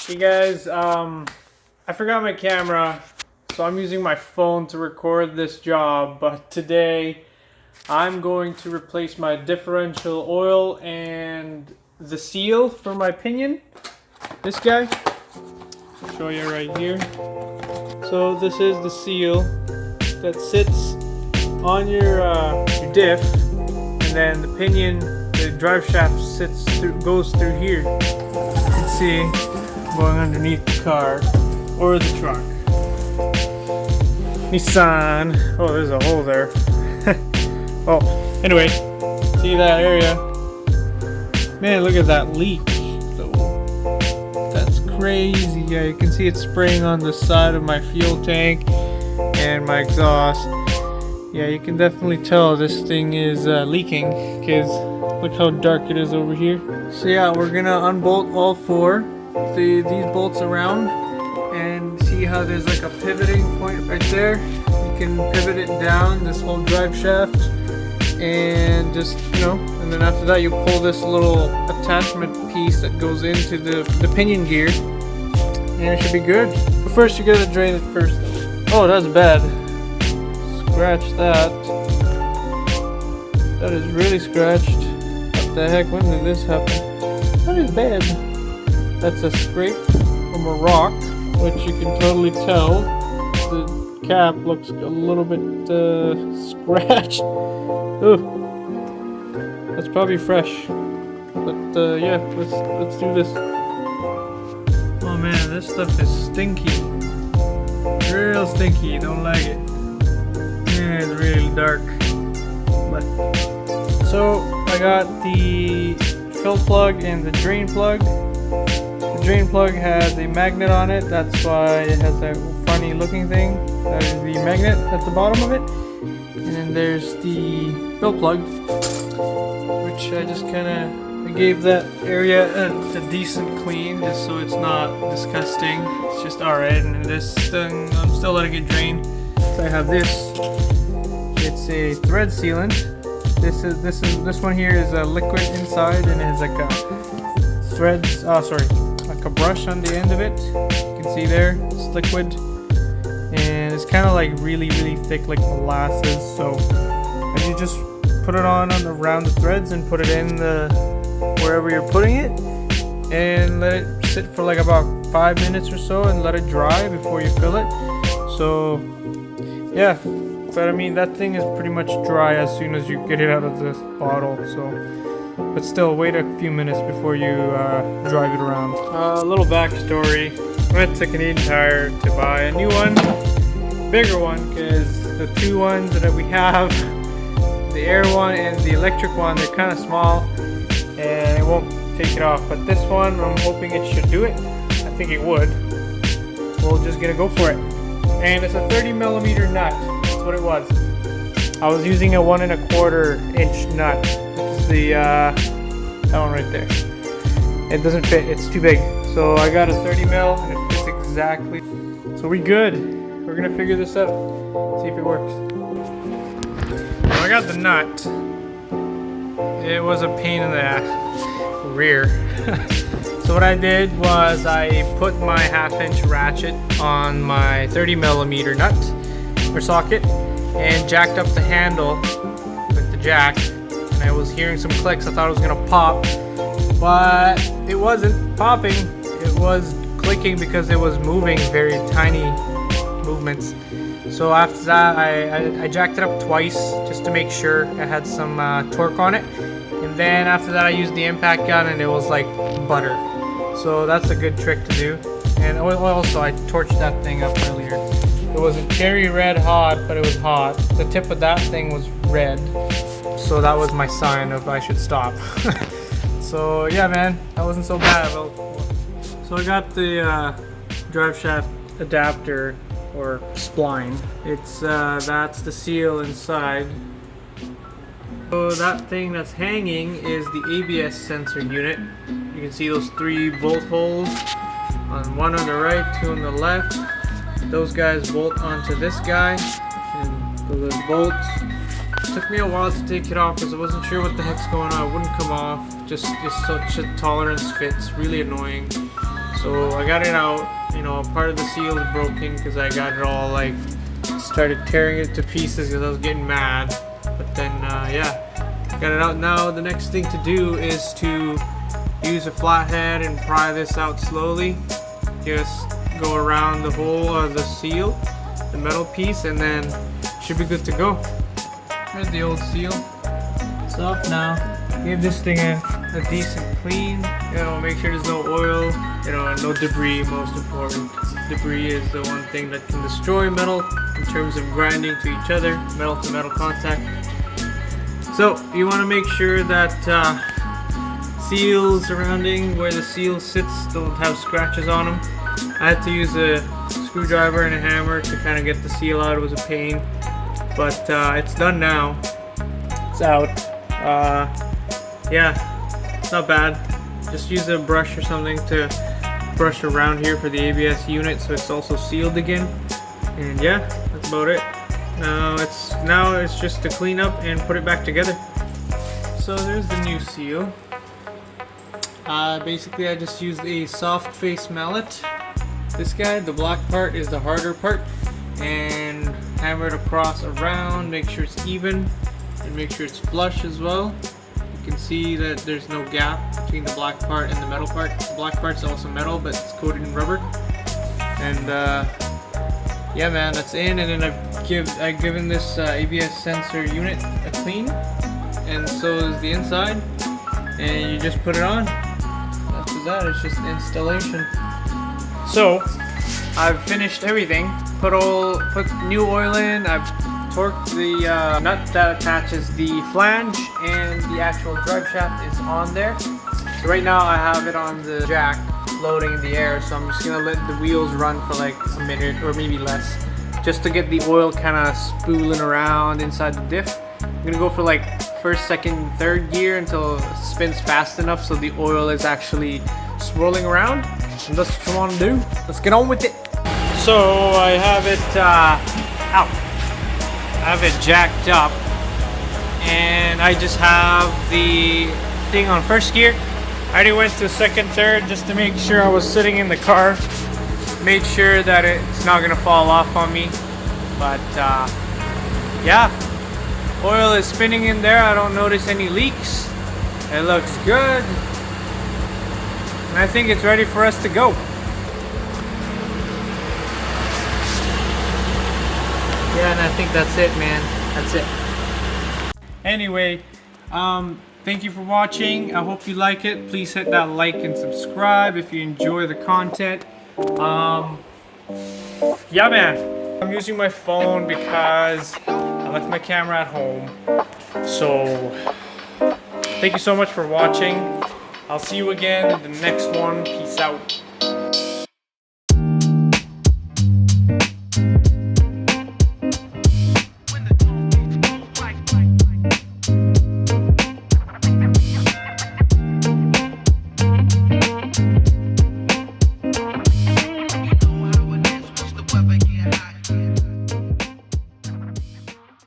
Hey guys, I forgot my camera, so I'm using my phone to record this job, but today I'm going to replace my differential oil and the seal for my pinion. This guy, I'll show you right here. So this is the seal that sits on your diff, and then the pinion, the drive shaft goes through here. You can see going underneath the car or the truck. Nissan. Oh, there's a hole there. Oh, anyway, see that area? Man, look at that leak. That's crazy. Yeah, you can see it spraying on the side of my fuel tank and my exhaust. Yeah, you can definitely tell this thing is leaking because look how dark it is over here. So yeah, we're gonna unbolt all four. These bolts around and see how there's like a pivoting point right there. You can pivot it down this whole drive shaft and just, and then after that you pull this little attachment piece that goes into the pinion gear and it should be good. But first you gotta drain it first. Oh, that's bad. Scratch that. That is really scratched. What the heck, when did this happen? That is bad. That's a scrape from a rock, which you can totally tell. The cap looks a little bit scratched. Ooh, that's probably fresh. But yeah, let's do this. Oh man, this stuff is stinky. Real stinky. Don't like it. Yeah, it's really dark. But so I got the fill plug and the drain plug. The drain plug has a magnet on it, that's why it has that funny looking thing. That is the magnet at the bottom of it. And then there's the fill plug, which I just gave that area a decent clean just so it's not disgusting. It's just alright. And this thing, I'm still letting it drain. So I have this. It's a thread sealant. This one here is a liquid inside and it has like a threads. Like a brush on the end of it. You can see there, it's liquid, and it's kind of like really thick, like molasses. So you just put it on around the threads and put it in wherever you're putting it, and let it sit for like about 5 minutes or so, and let it dry before you fill it. So yeah, but I mean that thing is pretty much dry as soon as you get it out of the bottle. So. But still, wait a few minutes before you drive it around. A little backstory. I went to Canadian Tire to buy a new one, bigger one, because the two ones that we have, the air one and the electric one, they're kind of small and it won't take it off. But this one, I'm hoping it should do it. I think it would. We're just gonna go for it. And it's a 30mm nut. That's what it was. I was using a 1 1/4 inch nut. That one right there. It doesn't fit, it's too big. So I got a 30mm and it fits exactly. So we're good. We're gonna figure this out. See if it works. So I got the nut. It was a pain in the rear. So what I did was I put my 1/2 inch ratchet on my 30mm nut or socket and jacked up the handle with the jack. I was hearing some clicks. I thought it was gonna pop, but it wasn't popping. It was clicking because it was moving, very tiny movements. So after that, I jacked it up twice just to make sure it had some torque on it. And then after that, I used the impact gun, and it was like butter. So that's a good trick to do. And also, I torched that thing up earlier. It wasn't cherry red hot, but it was hot. The tip of that thing was red. So that was my sign of I should stop. So yeah, man, that wasn't so bad. So I got the drive shaft adapter or spline. It's that's the seal inside. So that thing that's hanging is the ABS sensor unit. You can see those 3 bolt holes, one on the right, 2 on the left. Those guys bolt onto this guy, and so those bolts. It took me a while to take it off because I wasn't sure what the heck's going on. It wouldn't come off. Just it's such a tolerance fit. It's really annoying. So I got it out. You know, part of the seal is broken because I got it all like started tearing it to pieces because I was getting mad. But then yeah, got it out now. The next thing to do is to use a flathead and pry this out slowly. Just go around the hole of the seal, the metal piece, and then should be good to go. Here's the old seal. It's off now. Give this thing a decent clean. You know, make sure there's no oil. You know, and no debris. Most important. Debris is the one thing that can destroy metal in terms of grinding to each other, metal to metal contact. So you want to make sure that seals surrounding where the seal sits don't have scratches on them. I had to use a screwdriver and a hammer to kind of get the seal out. It was a pain, but it's done now. It's out. Yeah, it's not bad. Just use a brush or something to brush around here for the ABS unit so it's also sealed again. And yeah, that's about it. Now it's just to clean up and put it back together. So there's the new seal. Basically I just used a soft face mallet. This guy, the black part, is the harder part, and hammer it across around, make sure it's even and make sure it's flush as well. You can see that there's no gap between the black part and the metal part. The black part's also metal, but it's coated in rubber. And yeah man, that's in. And then I've given this ABS sensor unit a clean, and so is the inside, and you just put it on. After that, it's just installation. So I've finished everything. Put new oil in. I've torqued the nut that attaches the flange, and the actual drive shaft is on there. So right now I have it on the jack floating in the air, so I'm just gonna let the wheels run for like a minute or maybe less, just to get the oil kind of spooling around inside the diff. I'm gonna go for like first, second, third gear until it spins fast enough so the oil is actually swirling around. And that's what you want to do. Let's get on with it. So I have it out. I have it jacked up, and I just have the thing on first gear. I already went to second, third just to make sure I was sitting in the car. Made sure that it's not gonna fall off on me. But yeah, oil is spinning in there. I don't notice any leaks. It looks good. And I think it's ready for us to go. Yeah, and I think that's it, man. That's it. Anyway, thank you for watching. I hope you like it. Please hit that like and subscribe if you enjoy the content. Yeah, man. I'm using my phone because I left my camera at home. So, thank you so much for watching. I'll see you again in the next one. Peace out.